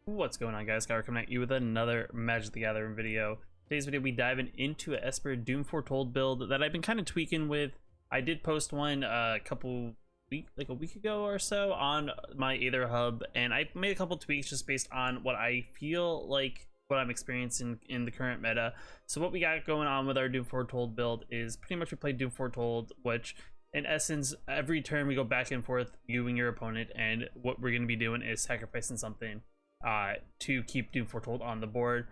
What's going on, guys? Skyler coming at you with another Magic the Gathering video. Today's video, we diving into a Esper Doom Foretold build that I've been kind of tweaking with. I did post one a week ago or so on my Aether Hub, and I made a couple tweaks just based on what I feel like what I'm experiencing in the current meta. So what we got going on with our Doom Foretold build is pretty much we play Doom Foretold, which in essence, every turn we go back and forth, you and your opponent, and what we're going to be doing is sacrificing something to keep Doom Foretold on the board.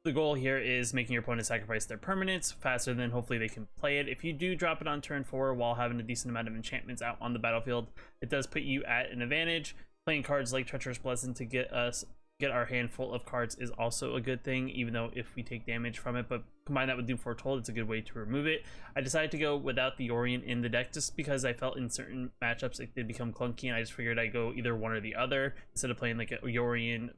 The goal here is making your opponent sacrifice their permanents faster than hopefully they can play it. If you do drop it on turn 4 while having a decent amount of enchantments out on the battlefield, it does put you at an advantage. Playing cards like Treacherous Blessing to get our hand full of cards is also a good thing, even though if we take damage from it. But combine that with Doom Foretold, it's a good way to remove it. I decided to go without the Yorion in the deck just because I felt in certain matchups it did become clunky, and I just figured I'd go either one or the other. Instead of playing like a Yorion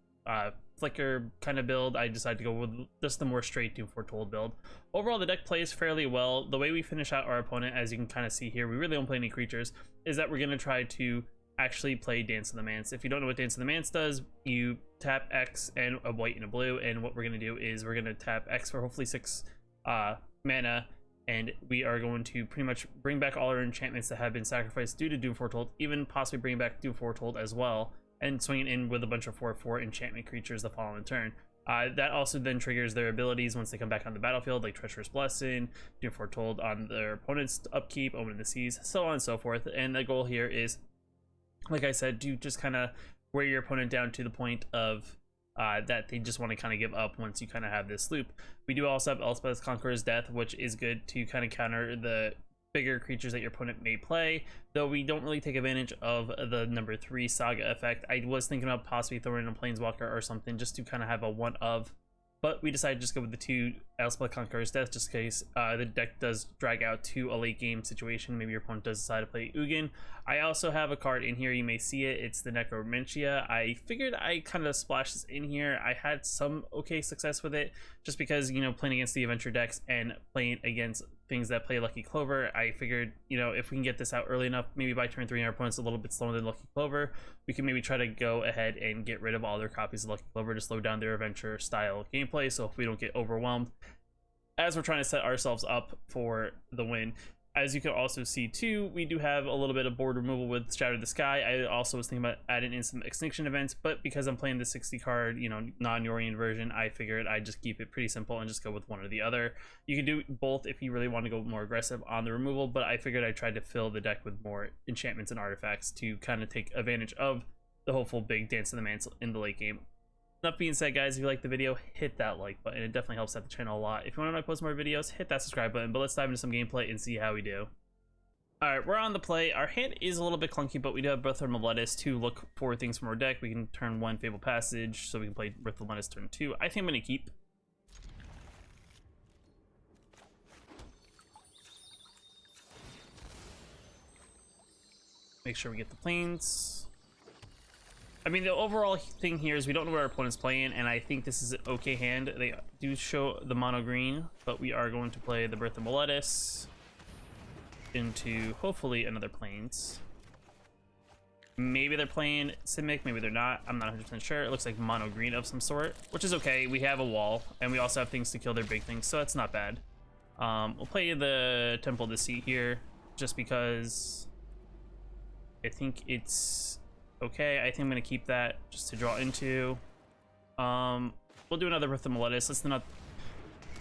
flicker kind of build, I decided to go with just the more straight Doom Foretold build. Overall, the deck plays fairly well. The way we finish out our opponent, as you can kind of see here, we really don't play any creatures, is that we're going to try to actually play Dance of the Manse. If you don't know what Dance of the Manse does, you tap X and a white and a blue, and what we're going to do is we're going to tap X for hopefully 6 mana, and we are going to pretty much bring back all our enchantments that have been sacrificed due to Doom Foretold, even possibly bring back Doom Foretold as well, and swing it in with a bunch of 4/4 enchantment creatures the following turn. That also then triggers their abilities once they come back on the battlefield, like Treacherous Blessing, Doom Foretold on their opponent's upkeep, Omen of the Seas, so on and so forth. And the goal here is, like I said, do just kind of wear your opponent down to the point of that they just want to kind of give up once you kind of have this loop. We do also have Elspeth's Conqueror's Death, which is good to kind of counter the bigger creatures that your opponent may play, though we don't really take advantage of the number 3 Saga effect. I was thinking about possibly throwing in a Planeswalker or something just to kind of have a one of, but we decided to just go with the 2 Elspeth Conqueror's Death just in case the deck does drag out to a late game situation. Maybe your opponent does decide to play Ugin. I also have a card in here, you may see it, it's the Necromentia. I figured I kind of splashed this in here. I had some okay success with it just because, you know, playing against the adventure decks and playing against things that play Lucky Clover, I figured, you know, if we can get this out early enough, maybe by turn 3 our opponent's a little bit slower than Lucky Clover, we can maybe try to go ahead and get rid of all their copies of Lucky Clover to slow down their adventure style gameplay, so if we don't get overwhelmed as we're trying to set ourselves up for the win. As you can also see too, we do have a little bit of board removal with Shatter the Sky. I also was thinking about adding instant extinction events, but because I'm playing the 60 card, you know, non-Yorion version, I figured I'd just keep it pretty simple and just go with one or the other. You can do both if you really want to go more aggressive on the removal, but I figured I tried to fill the deck with more enchantments and artifacts to kind of take advantage of the hopeful big Dance of the Manse in the late game. That being said, guys, if you like the video, hit that like button. It definitely helps out the channel a lot. If you want to post more videos, hit that subscribe button. But let's dive into some gameplay and see how we do. Alright, we're on the play. Our hand is a little bit clunky, but we do have Birth of Meletis to look for things from our deck. We can turn 1 Fabled Passage, so we can play Birth of Meletis turn 2. I think I'm going to keep. Make sure we get the planes. I mean, the overall thing here is we don't know where our opponent's playing, and I think this is an okay hand. They do show the mono green, but we are going to play the Birth of Meletis into hopefully another planes. Maybe they're playing Simic, maybe they're not. I'm not 100% sure. It looks like mono green of some sort, which is okay. We have a wall, and we also have things to kill their big things, so that's not bad. We'll play the Temple of Deceit here, just because I think it's okay. I think I'm gonna keep that just to draw into. We'll do another Birth of Meletis. Let's not,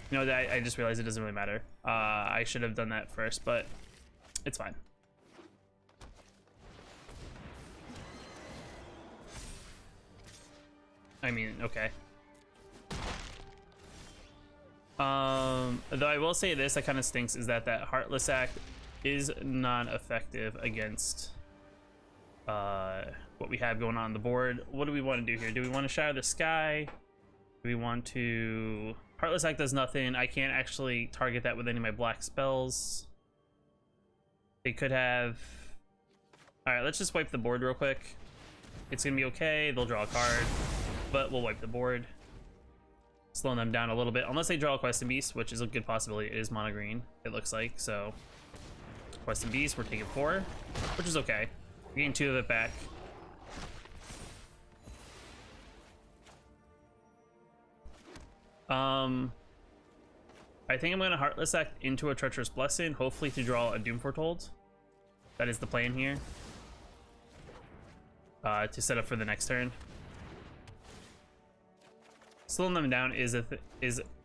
you know, I just realized it doesn't really matter. I should have done that first, but it's fine. I mean, okay. Though I will say this, that kind of stinks, is that Heartless Act is non-effective against what we have going on the board. What do we want to do here? Do we want to Shatter the Sky? Do we want to... Heartless Act does nothing. I can't actually target that with any of my black spells. They could have... Alright, let's just wipe the board real quick. It's gonna be okay. They'll draw a card, but we'll wipe the board. Slowing them down a little bit. Unless they draw a Questing Beast, which is a good possibility. It is mono green, it looks like. So, Questing Beast, we're taking 4, which is okay. We're getting 2 of it back. I think I'm gonna Heartless Act into a Treacherous Blessing, hopefully to draw a Doom Foretold. That is the plan here. To set up for the next turn. Slowing them down is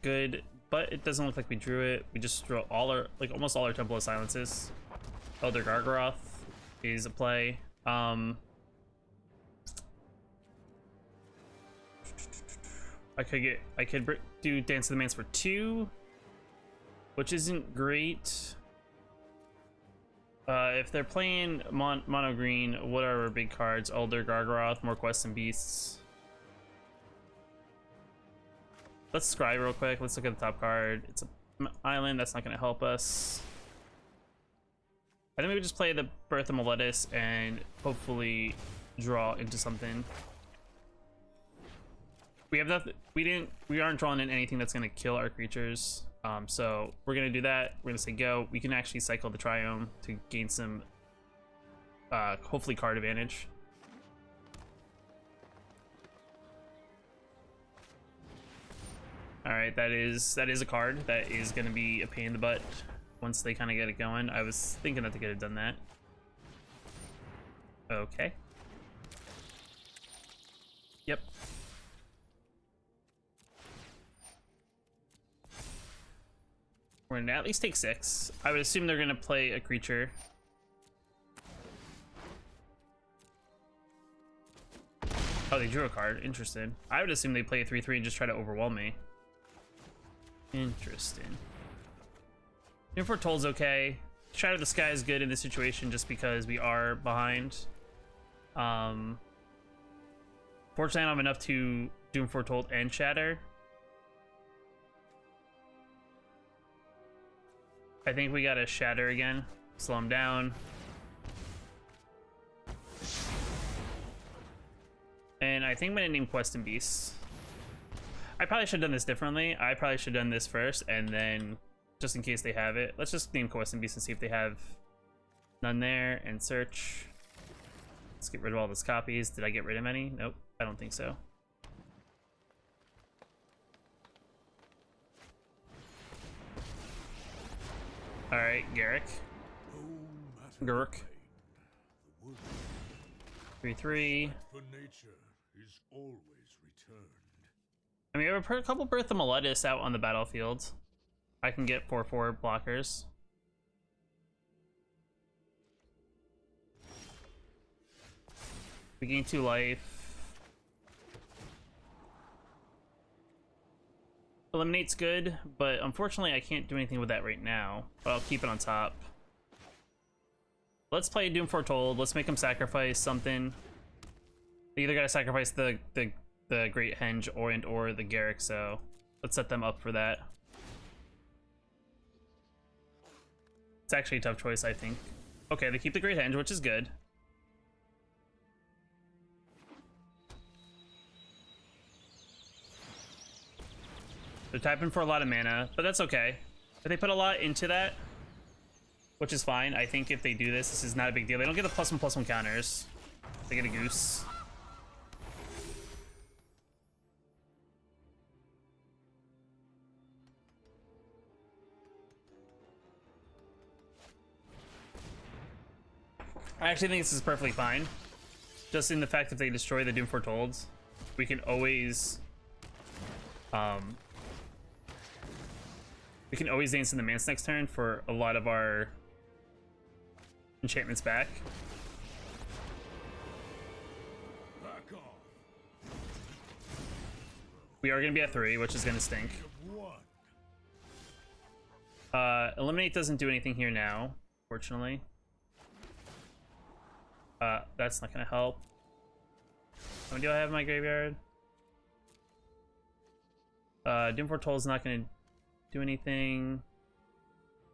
good, but it doesn't look like we drew it. We just drew all our, like almost all our Temple of Silences. Elder Gargaroth is a play. I could do Dance of the Mance for 2, which isn't great. If they're playing mono green, what are our big cards? Elder Gargaroth, more Quests and Beasts. Let's scry real quick. Let's look at the top card. It's an island. That's not going to help us. I think we would just play the Birth of Meletis and hopefully draw into something. We have nothing. We aren't drawing in anything that's going to kill our creatures. So we're going to do that. We're going to say go. We can actually cycle the Triome to gain some, hopefully, card advantage. All right, that is a card that is going to be a pain in the butt once they kind of get it going. I was thinking that they could have done that. Okay. Yep. We're gonna at least take 6. I would assume they're gonna play a creature. Oh, they drew a card. Interesting. I would assume they play a 3/3 and just try to overwhelm me. Interesting. Doom Foretold's okay. Shadow of the Sky is good in this situation just because we are behind. Fortunately, I don't have enough to Doom Foretold and Shatter. I think we gotta Shatter again. Slow him down. And I think I'm gonna name Quest and Beasts. I probably should have done this differently. I probably should have done this first, and then, just in case they have it, let's just name Quest and Beasts and see if they have none there, and search. Let's get rid of all those copies. Did I get rid of any? Nope, I don't think so. All right, Garrick. Gurk. 3/3. I mean, we have a couple Birth of Meletis out on the battlefield. I can get 4/4 blockers. We gain 2 life. Eliminate's good, but unfortunately I can't do anything with that right now. But I'll keep it on top. Let's play Doom Foretold. Let's make him sacrifice something. They either gotta sacrifice the Great Henge or the Garrick, so let's set them up for that. It's actually a tough choice, I think. Okay, they keep the Great Henge, which is good. They're typing for a lot of mana, but that's okay. But they put a lot into that, which is fine. I think if they do this, this is not a big deal. They don't get the +1/+1 counters. They get a Goose. I actually think this is perfectly fine. Just in the fact that they destroy the Doom Foretold, we can always dance in the Mance next turn for a lot of our enchantments back. We are going to be at 3, which is going to stink. Eliminate doesn't do anything here now, fortunately. That's not going to help. How many do I have in my graveyard? Doom Foretold is not going to do anything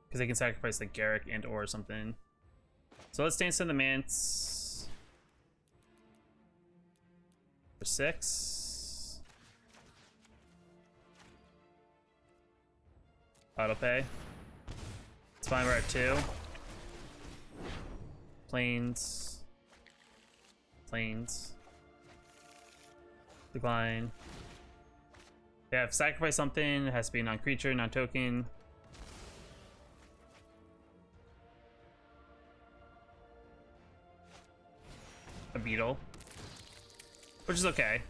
because they can sacrifice like Garrick and or something. So let's dance in the Mance for 6. Autopay. It's fine, we're at 2. Plains. Plains. Decline. They have sacrifice something. It has to be a non-creature, non-token. A beetle, which is okay.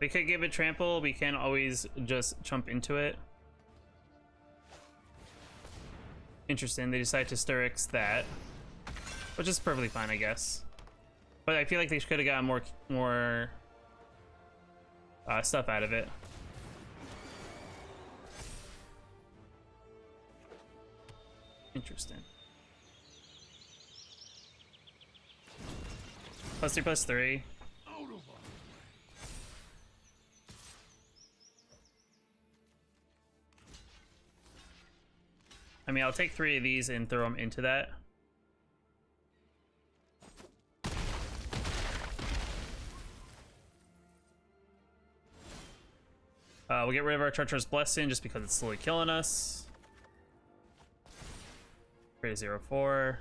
We could give it trample. We can always just chump into it. Interesting. They decide to Styrex that, which is perfectly fine, I guess. But I feel like they could have gotten more stuff out of it. Interesting. +3/+3. I mean, I'll take 3 of these and throw them into that. We'll get rid of our Treacherous Blessing just because it's slowly killing us. Create a 0/4.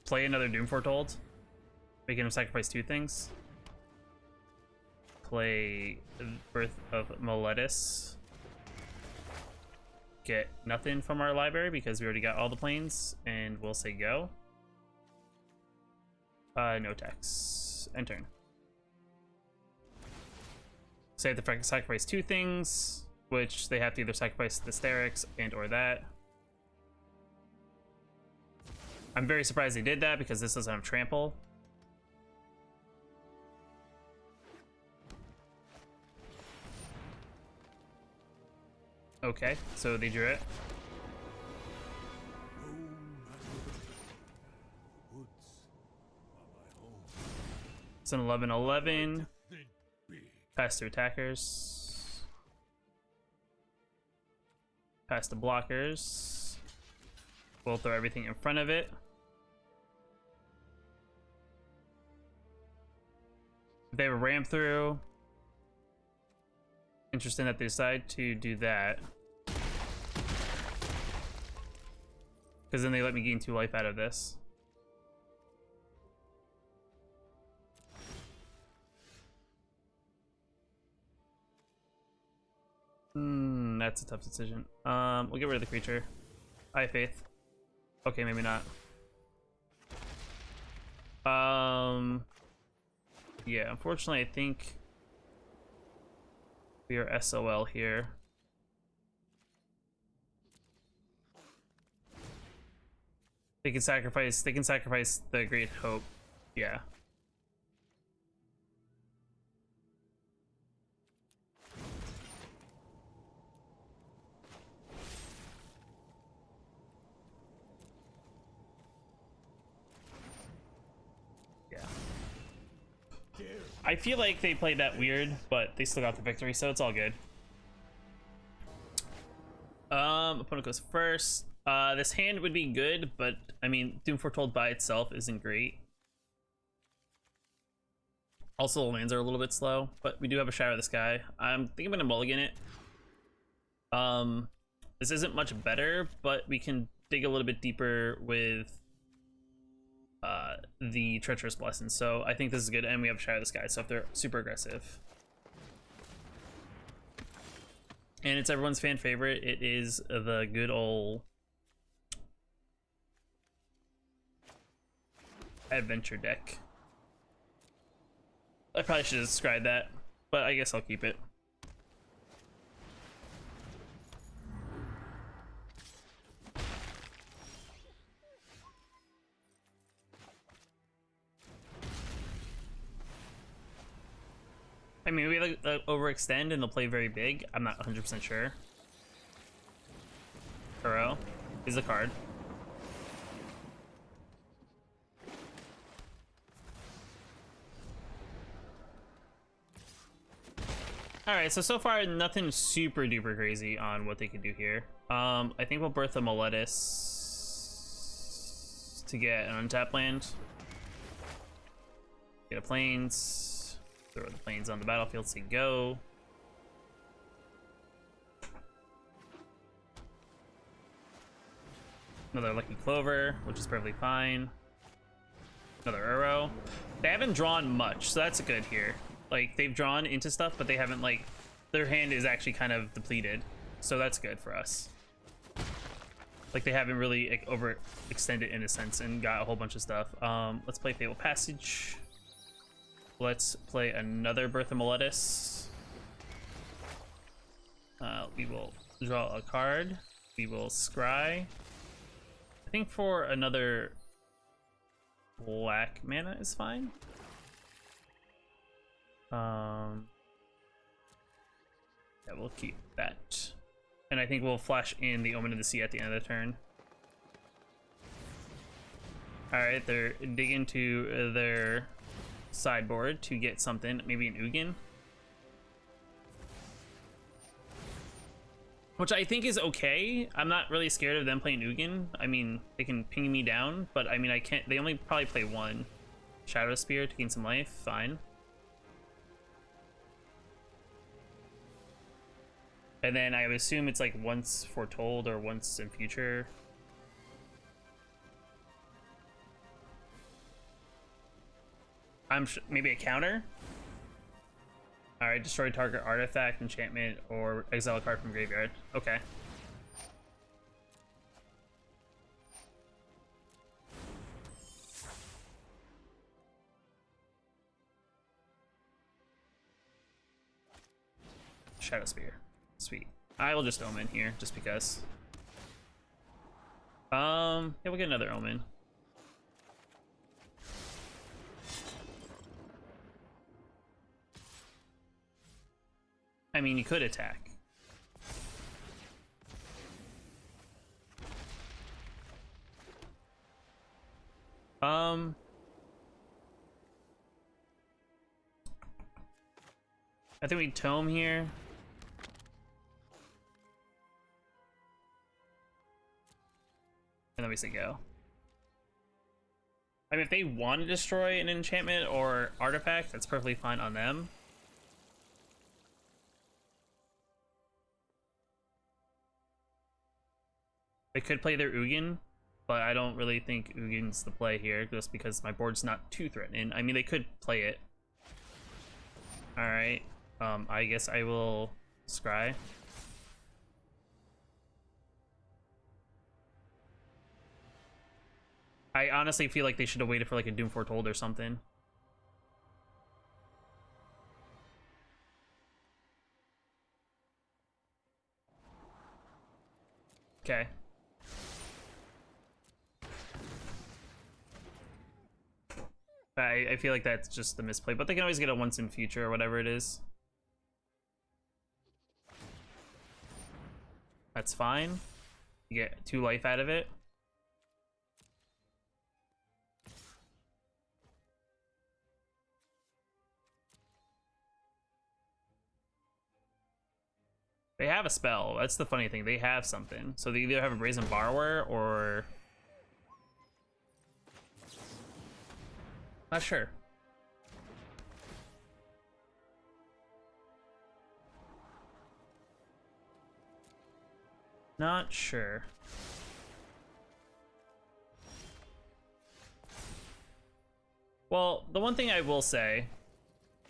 Play another Doom Foretold. Making him sacrifice 2 things. Play Birth of Meletis. Get nothing from our library because we already got all the planes, and we'll say go. No text. End turn. So they have to sacrifice 2 things, which they have to either sacrifice the Styrex and or that. I'm very surprised they did that because this doesn't have trample. Okay, so they drew it. It's an 11/11. Pass to attackers. Pass to blockers. We'll throw everything in front of it. They have a ramp through. Interesting that they decide to do that. Because then they let me gain 2 life out of this. That's a tough decision. We'll get rid of the creature. I have faith. Okay, maybe not. Yeah, unfortunately, I think we are SOL here. They can sacrifice the Great Hope. Yeah. I feel like they played that weird, but they still got the victory, so it's all good. Opponent goes first. This hand would be good, but I mean, Doom Foretold by itself isn't great. Also, the lands are a little bit slow, but we do have a Shadow of the Sky. I'm thinking I'm gonna mulligan it. This isn't much better, but we can dig a little bit deeper with the Treacherous Blessing, so I think this is good, and we have Shadow of the Sky, so if they're super aggressive. And it's everyone's fan favorite, it is the good old adventure deck. I probably should have described that, but I guess I'll keep it. I mean, we like overextend and they'll play very big. I'm not 100% sure. Kuro is a card. Alright, so far nothing super duper crazy on what they can do here. I think we'll Birth of Meletis to get an untapped land. Get a plains. Throw the planes on the battlefield, say go. Another Lucky Clover, which is perfectly fine. Another Uro. They haven't drawn much, so that's good here. Like, they've drawn into stuff, but they haven't, like, their hand is actually kind of depleted. So that's good for us. Like, they haven't really like, overextended in a sense and got a whole bunch of stuff. Let's play Fatal Passage. Let's play another Birth of Meletis. We will draw a card. We will scry. I think for another black mana is fine. Yeah, we'll keep that. And I think we'll flash in the Omen of the Sea at the end of the turn. Alright, they're digging to their sideboard to get something, maybe an Ugin. Which I think is okay. I'm not really scared of them playing Ugin. I mean, they can ping me down, but I mean, I can't. They only probably play one Shadow Spear to gain some life. Fine. And then I would assume it's like once Foretold or once in future. Maybe a counter. All right, destroy target artifact, enchantment, or exile a card from graveyard. Okay. Shadow Spear. Sweet. I will just Omen here, just because. Yeah, we'll get another Omen. I mean, you could attack. I think we tome here. And then we say go. I mean, if they want to destroy an enchantment or artifact, that's perfectly fine on them. They could play their Ugin, but I don't really think Ugin's the play here, just because my board's not too threatening. I mean, they could play it. Alright, I guess I will scry. I honestly feel like they should have waited for like a Doom Foretold or something. Okay. I feel like that's just the misplay, but they can always get a once in future or whatever it is. That's fine. You get 2 life out of it. They have a spell. That's the funny thing. They have something. So they either have a Brazen Borrower or... Not sure. Not sure. Well, the one thing I will say,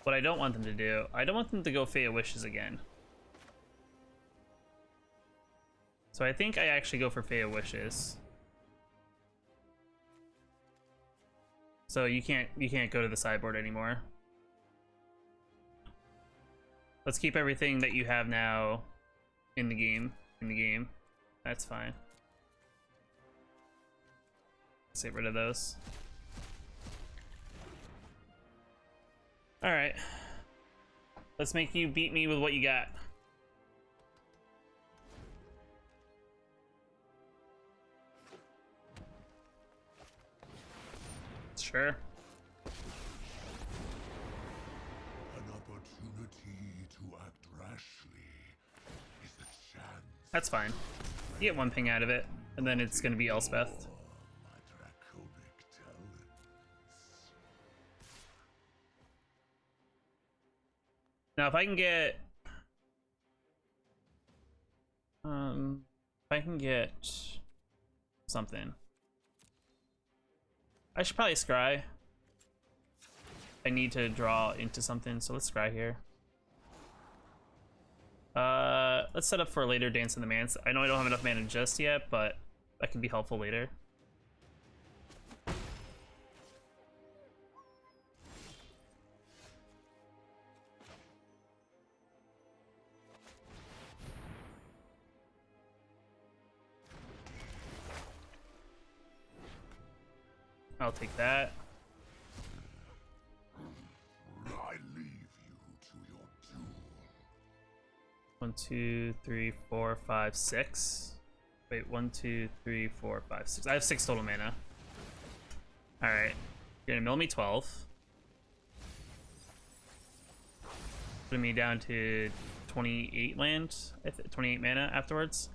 what I don't want them to do, I don't want them to go Fate of Wishes again. So I think I actually go for Fate of Wishes. So you can't go to the sideboard anymore. Let's keep everything that you have now in the game. That's fine. Let's get rid of those. All right. Let's make you beat me with what you got. Sure. An opportunity to act rashly is the chance. That's fine. You get 1 ping out of it, and then it's gonna be Elspeth. My draconic talents. Now, if I can get, if I can get something. I should probably scry. I need to draw into something, so let's scry here. Let's set up for a later Dance in the Manse. I know I don't have enough mana just yet, but that can be helpful later. I'll take that. I leave you to your doom. 1, 2, 3, 4, 5, 6. Wait, 1, 2, 3, 4, 5, 6. I have 6 total mana. Alright. You're gonna mill me 12. Putting me down to 28 land. 28 mana afterwards.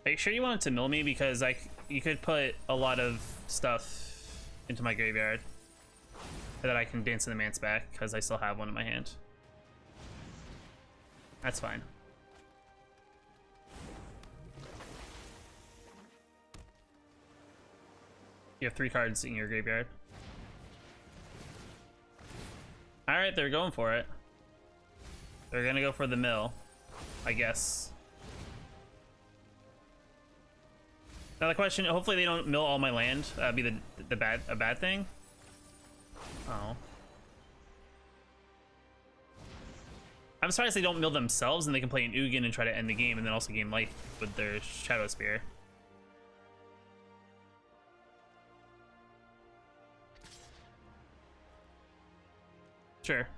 Are you sure you wanted to mill me? Because you could put a lot of stuff into my graveyard that I can Dance in the Manse back, because I still have one in my hand. That's fine. You have 3 cards in your graveyard. Alright, they're going for it. They're gonna go for the mill, I guess. Now the question, hopefully they don't mill all my land. That'd be a bad thing. Oh. I'm surprised they don't mill themselves and they can play an Ugin and try to end the game and then also gain life with their Shadow Spear. Sure.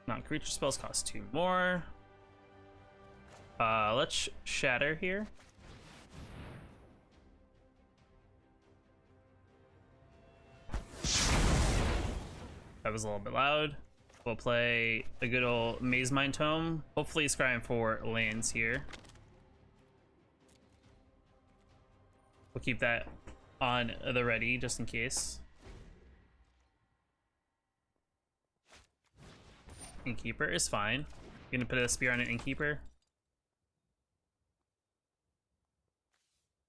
Non-creature spells cost 2 more. Let's shatter here. That was a little bit loud. We'll play a good old Maze Mind Tome. Hopefully scrying for lands here. We'll keep that on the ready just in case. Innkeeper is fine. You're gonna put a spear on an Innkeeper.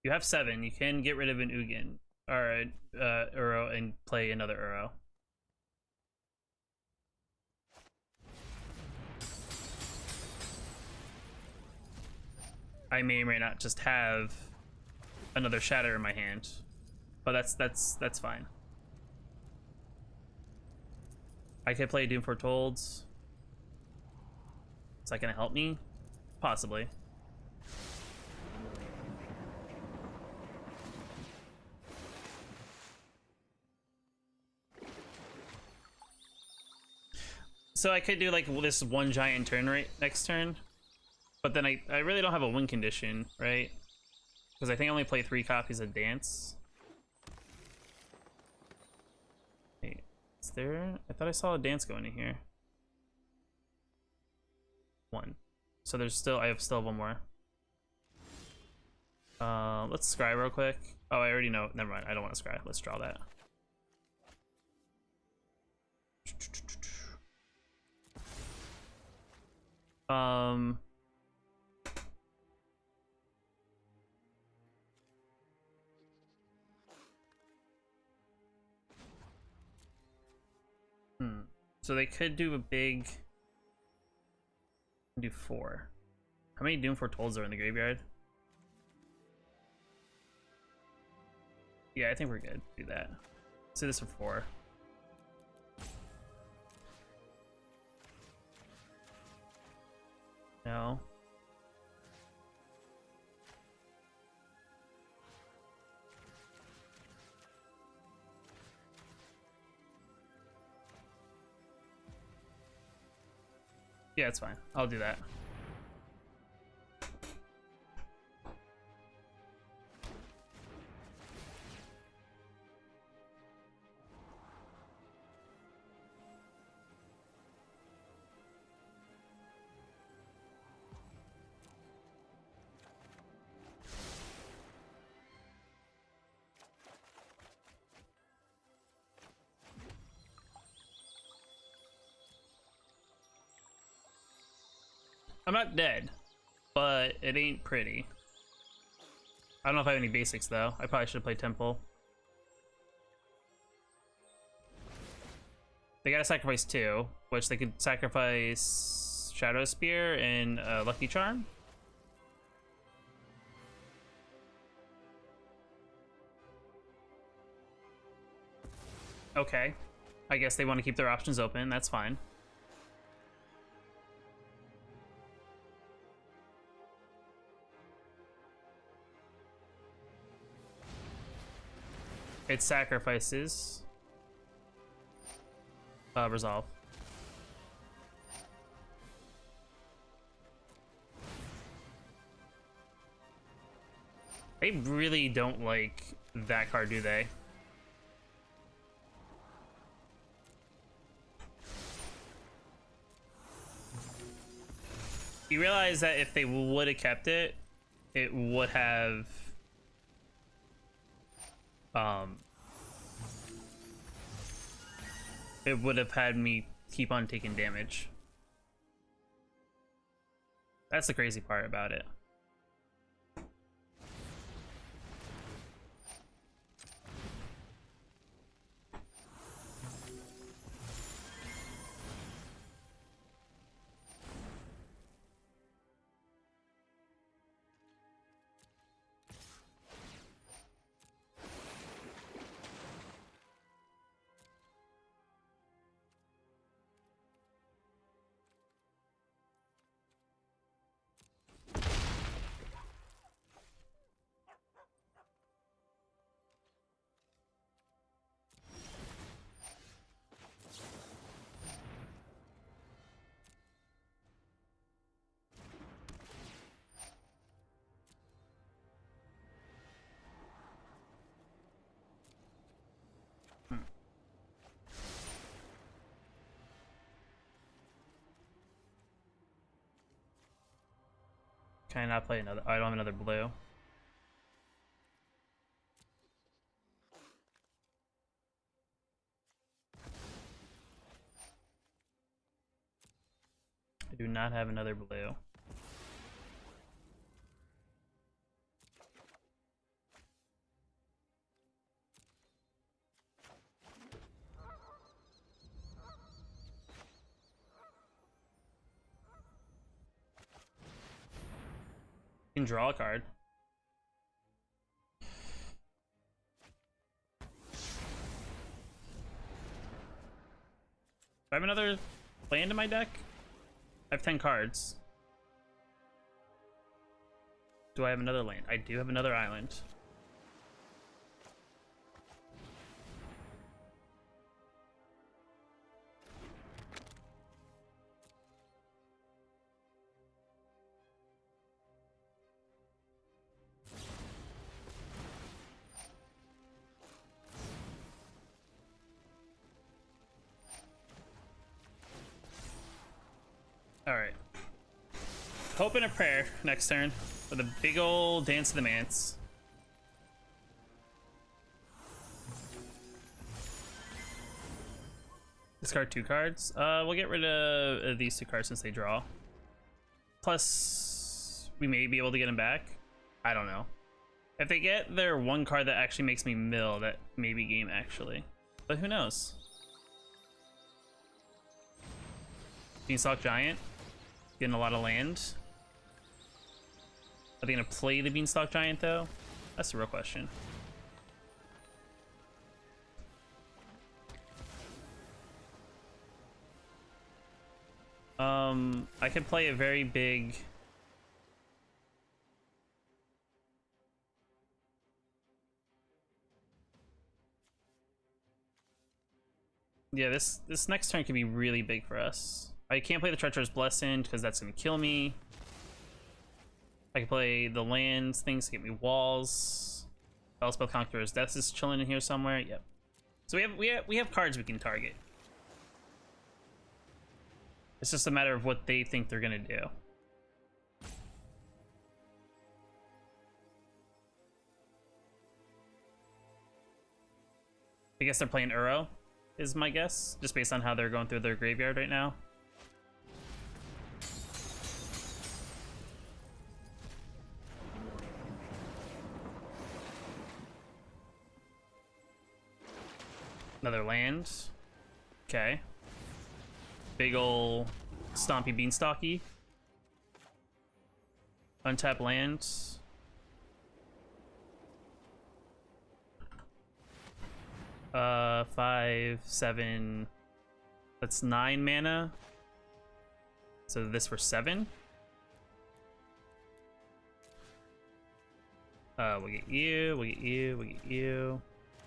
You have 7. You can get rid of an Ugin or Uro and play another Uro. I may or may not just have another Shatter in my hand, but that's fine. I could play Doom Foretold. Is that gonna help me? Possibly. So I could do like this one giant turn right next turn, but then I really don't have a win condition, right? Because I think I only play 3 copies of Dance. Wait, is there? I thought I saw a Dance going in here. 1. So there's still, I still have 1 more. Let's scry real quick. Oh, I already know. Never mind. I don't want to scry. Let's draw that. So they could do a big. Do 4. How many Doom Fortolds are in the graveyard? Yeah, I think we're good. Do that. Let's do this for 4. No. Yeah, it's fine. I'll do that. I'm not dead, but it ain't pretty. I don't know if I have any basics though. I probably should have played Temple. They gotta sacrifice 2, which they could sacrifice Shadow Spear and Lucky Charm. Okay. I guess they want to keep their options open. That's fine. It sacrifices. Resolve. They really don't like that card, do they? You realize that if they would have kept it, it would have it would have had me keep on taking damage. That's the crazy part about it. Can I not play another? I don't have another blue. I do not have another blue. You can draw a card. Do I have another land in my deck? I have 10 cards. Do I have another land? I do have another island. Alright. Hope and a prayer next turn for the big old Dance of the Mance. Discard 2 cards. We'll get rid of these 2 cards since they draw. Plus, we may be able to get them back. I don't know. If they get their 1 card that actually makes me mill, that may be game actually. But who knows? Beanstalk Giant. Getting a lot of land. Are they gonna play the Beanstalk Giant though? That's the real question. I could play a very big... Yeah, this next turn could be really big for us. I can't play the Treacherous Blessing because that's gonna kill me. I can play the lands, things to get me walls. Spell Conqueror's Death is chilling in here somewhere. Yep. So we have cards we can target. It's just a matter of what they think they're gonna do. I guess they're playing Uro, is my guess, just based on how they're going through their graveyard right now. Another land. Okay. Big ol' stompy beanstalky. Untap land. Five, 7. That's 9 mana. So this for 7. We'll get you, we'll get you, we'll get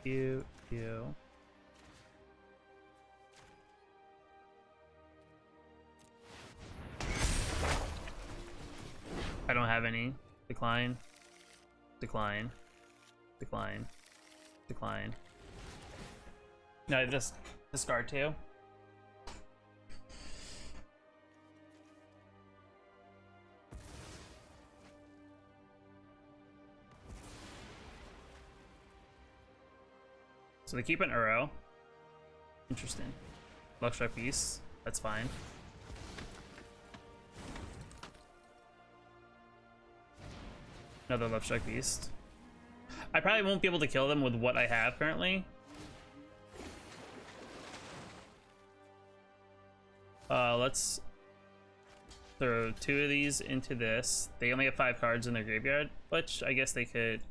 you, you. I don't have any. Decline. Decline. Decline. Decline. No, I just discard 2. So they keep an Uro. Interesting. Luxury piece. That's fine. Another Love Strike Beast. I probably won't be able to kill them with what I have currently. Let's throw 2 of these into this. They only have 5 cards in their graveyard, which I guess they could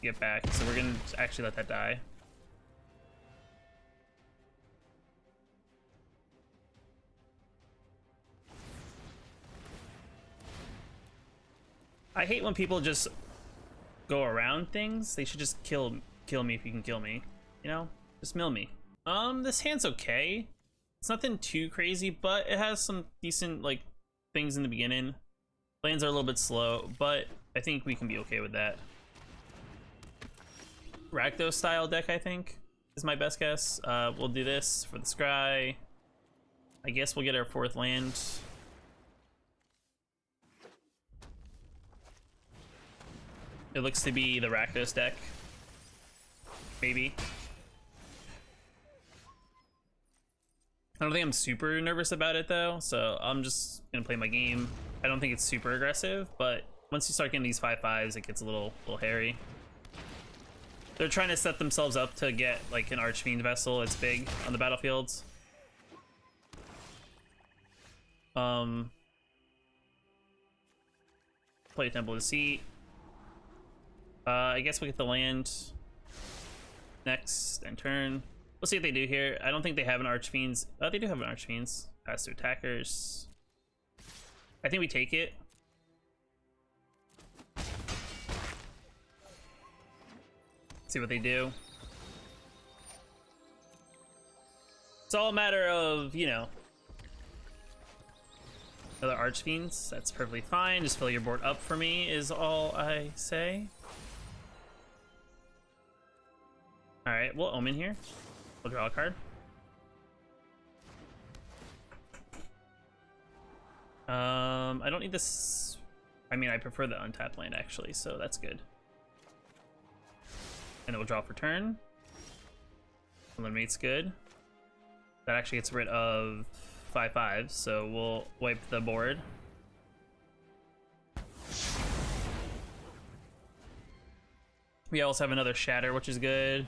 get back. So we're gonna actually let that die. I hate when people just go around things. They should just kill me if you can kill me. You know? Just mill me. This hand's okay. It's nothing too crazy, but it has some decent like things in the beginning. Lanes are a little bit slow, but I think we can be okay with that. Rakdos style deck, I think, is my best guess. We'll do this for the scry. I guess we'll get our 4th land. It looks to be the Rakdos deck. Maybe. I don't think I'm super nervous about it though, so I'm just gonna play my game. I don't think it's super aggressive, but once you start getting these 5/5s, it gets a little hairy. They're trying to set themselves up to get like an Archfiend Vessel. It's big on the battlefields. Play Temple of Deceit. I guess we get the land next and turn. We'll see what they do here. I don't think they have an Archfiends. Oh, they do have an Archfiends. Pass to attackers. I think we take it. See what they do. It's all a matter of, you know, other Archfiends. That's perfectly fine. Just fill your board up for me is all I say. Alright, we'll Omen here. We'll draw a card. I don't need this. I mean, I prefer the untapped land actually, so that's good. And then we'll draw for turn. Eliminate's good. That actually gets rid of 5/5, so we'll wipe the board. We also have another Shatter, which is good.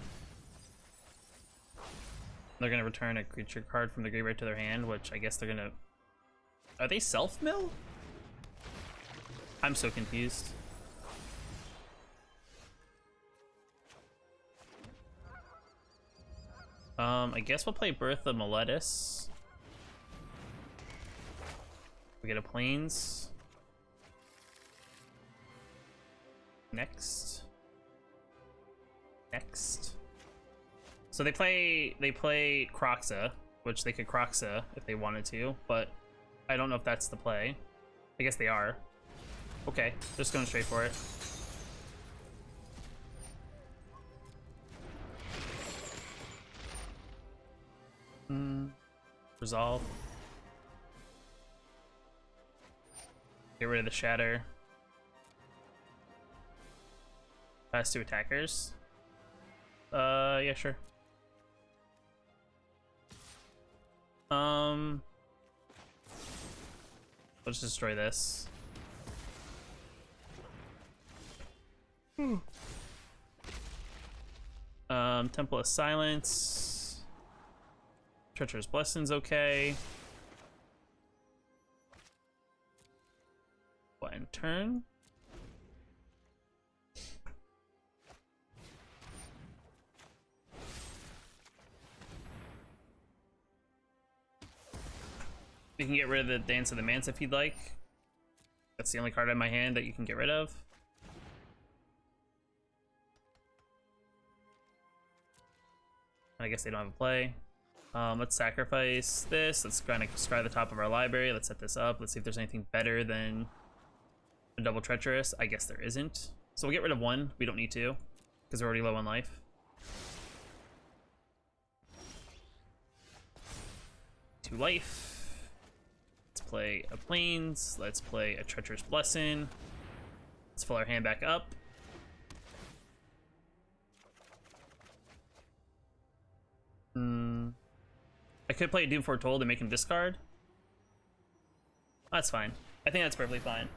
They're gonna return a creature card from the graveyard to their hand, which I guess they're gonna... Are they self-mill? I'm so confused. I guess we'll play Birth of Meletis. We get a Plains. Next. So they play Croxa, which they could Croxa if they wanted to, but I don't know if that's the play. I guess they are. Okay, just going straight for it. Resolve. Get rid of the Shatter. Pass to attackers. Yeah, sure. Let's destroy this. Temple of Silence. Treacherous Blessing's okay. One turn. You can get rid of the Dance of the Manse if you'd like. That's the only card in my hand that you can get rid of. I guess they don't have a play. Let's sacrifice this. Let's kind of scry the top of our library. Let's set this up. Let's see if there's anything better than a double treacherous. I guess there isn't. So we'll get rid of one. We don't need to, because we're already low on life. 2 life. Let's play a Plains. Let's play a Treacherous Blessing. Let's fill our hand back up. I could play a Doom Foretold and make him discard. That's fine. I think that's perfectly fine.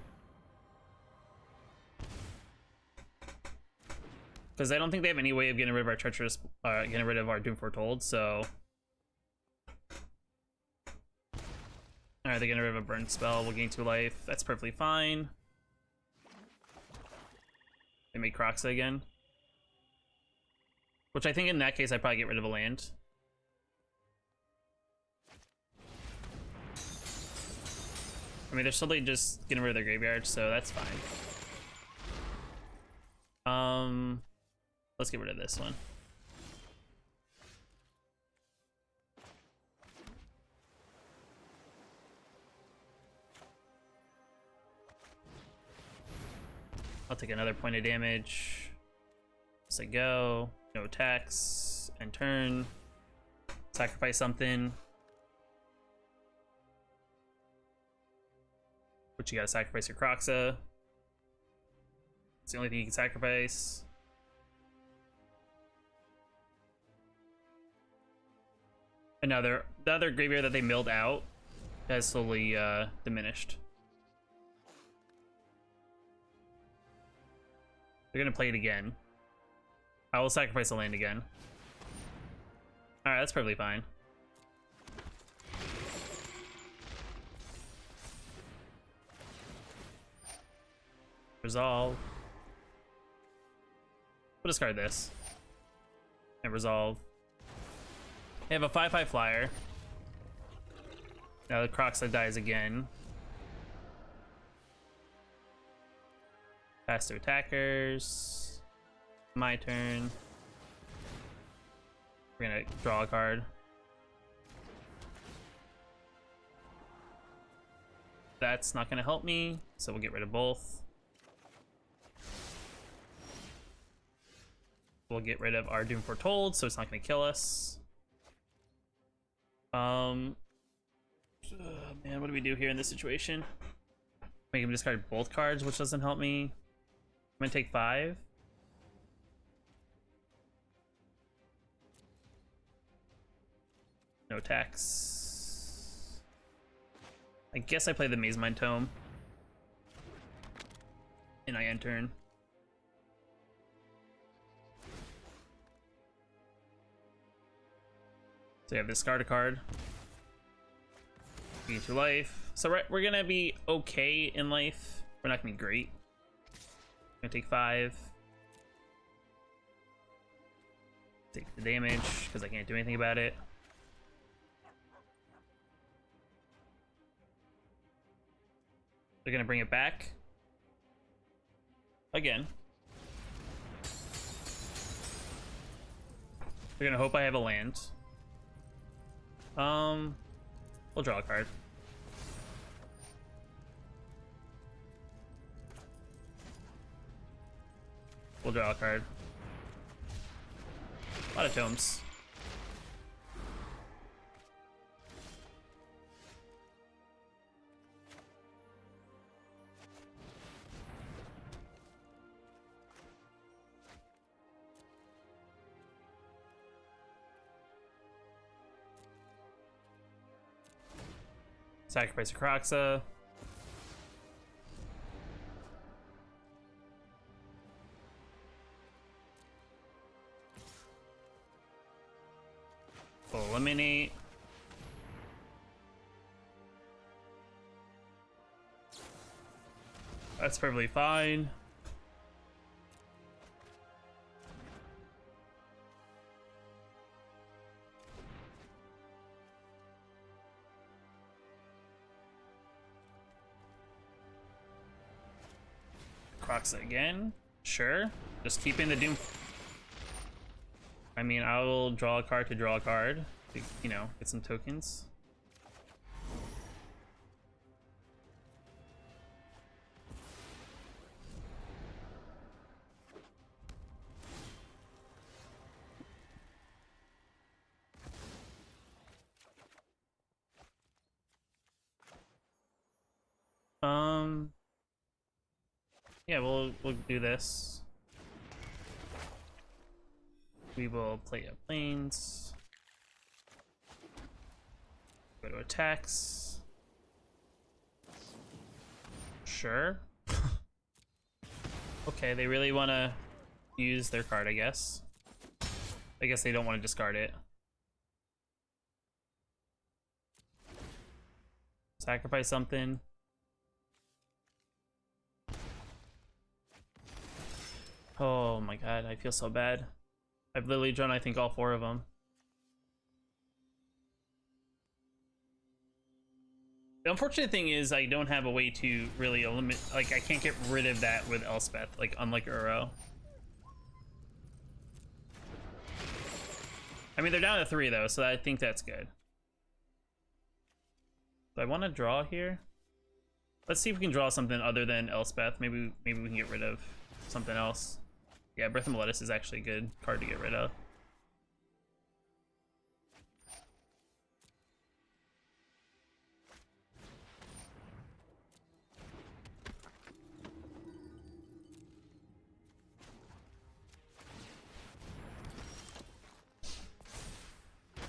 Because I don't think they have any way of getting rid of our Treacherous, getting rid of our Doom Foretold, so... Alright, they're getting rid of a burn spell. We'll gain 2 life. That's perfectly fine. They make Croxa again. Which I think in that case I'd probably get rid of a land. I mean, they're slowly just getting rid of their graveyard, so that's fine. Let's get rid of this one. I'll take another point of damage. Say go. No attacks. End turn. Sacrifice something. But you gotta sacrifice your Croxa. It's the only thing you can sacrifice. And now the other graveyard that they milled out has slowly diminished. They're gonna play it again. I will sacrifice a land again. Alright, that's perfectly fine. Resolve. We'll discard this. And resolve. They have a 5/5 flyer. Now the Croxa dies again. Pass to attackers. My turn. We're gonna draw a card. That's not gonna help me, so we'll get rid of both. We'll get rid of our Doom Foretold, so it's not gonna kill us. Man, what do we do here in this situation? Make him discard both cards, which doesn't help me. I'm gonna take 5. No attacks. I guess I play the Maze Mind Tome. And I end turn. So you have discard a card. Gain 2 life. So we're gonna be okay in life. We're not gonna be great. I'm gonna take 5. Take the damage, because I can't do anything about it. They're gonna bring it back. Again. They're gonna hope I have a land. We'll draw a card. We'll draw a card. A lot of tomes. Sacrifice a Croxa. Eliminate. That's perfectly fine. Crocs again. Sure. Just keeping the Doom. I mean, I will draw a card to draw a card. You know, get some tokens. Yeah, we'll do this. We will play up planes. Go to attacks. Sure. Okay, they really want to use their card, I guess. I guess they don't want to discard it. Sacrifice something. Oh my god, I feel so bad. I've literally drawn, I think, all 4 of them. The unfortunate thing is I don't have a way to really eliminate, like, I can't get rid of that with Elspeth, like, unlike Uro. I mean, they're down to 3 though, so I think that's good. Do I want to draw here? Let's see if we can draw something other than Elspeth. Maybe we can get rid of something else. Yeah, Breath of Lettuce is actually a good card to get rid of.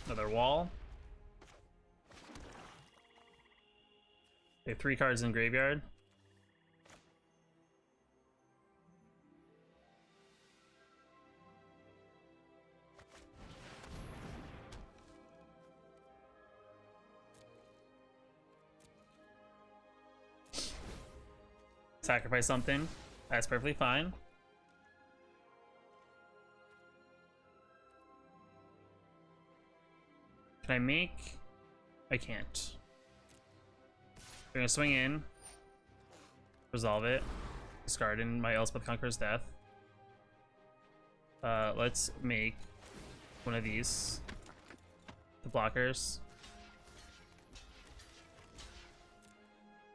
Another wall. They have 3 cards in graveyard. Sacrifice something. That's perfectly fine. Can I make? I can't. We're gonna swing in. Resolve it. Discard in my Elspeth Conqueror's Death. Let's make one of these. The blockers.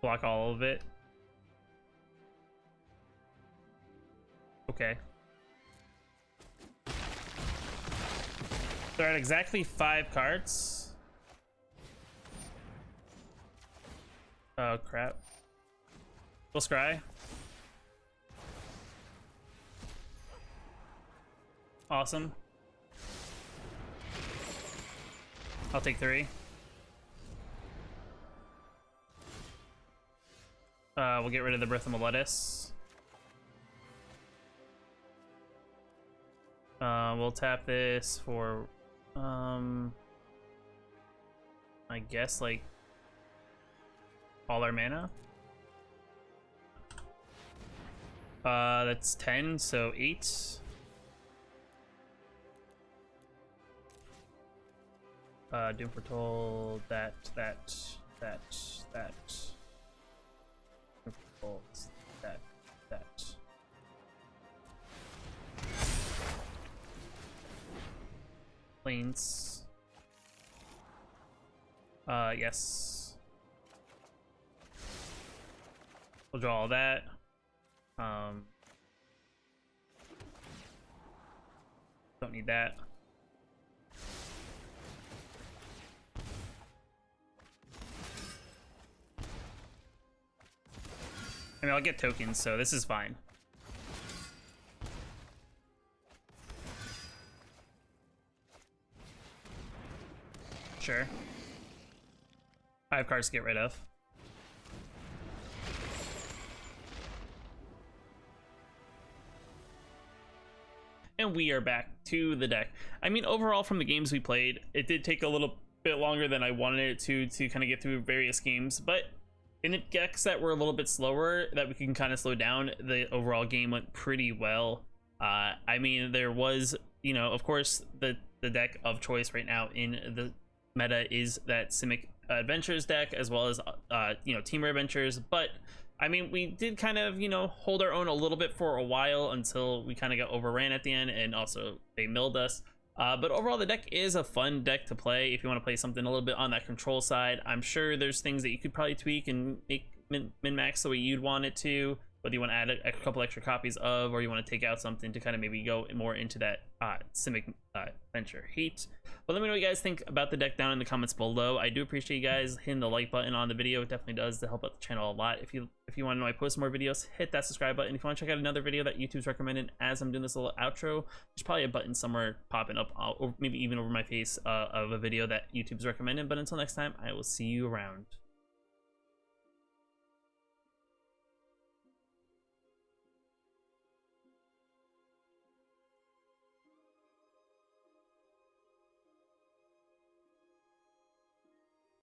Block all of it. Okay. They're at exactly 5 cards. Oh crap. We'll scry. Awesome. I'll take 3. We'll get rid of the Breath of Lettuce. We'll tap this for, I guess, like, all our mana. That's 10, so 8. Doom Foretold, that. Doom Foretold, that. Planes. Yes. We'll draw all that. Don't need that. I mean, I'll get tokens, so this is fine. Sure. I have cards to get rid of. And And we are back to the deck. I mean, overall from the games we played, it did take a little bit longer than I wanted it to kind of get through various games, but in the decks that were a little bit slower, that we can kind of slow down, the overall game went pretty well. I mean, there was, you know, of course, the deck of choice right now in the meta is that Simic Adventures deck, as well as you know, Team Adventures. But I mean, we did kind of, you know, hold our own a little bit for a while until we kind of got overran at the end, and also they milled us. But overall, the deck is a fun deck to play if you want to play something a little bit on that control side. I'm sure there's things that you could probably tweak and make min-max the way you'd want it to, whether you want to add a couple extra copies of, or you want to take out something to kind of maybe go more into that Simic Adventure hate. But let me know what you guys think about the deck down in the comments below. I do appreciate you guys hitting the like button on the video. It definitely does to help out the channel a lot. If you want to know I post more videos, hit that subscribe button. If you want to check out another video that YouTube's recommended as I'm doing this little outro, there's probably a button somewhere popping up, or maybe even over my face, of a video that YouTube's recommended. But until next time, I will see you around.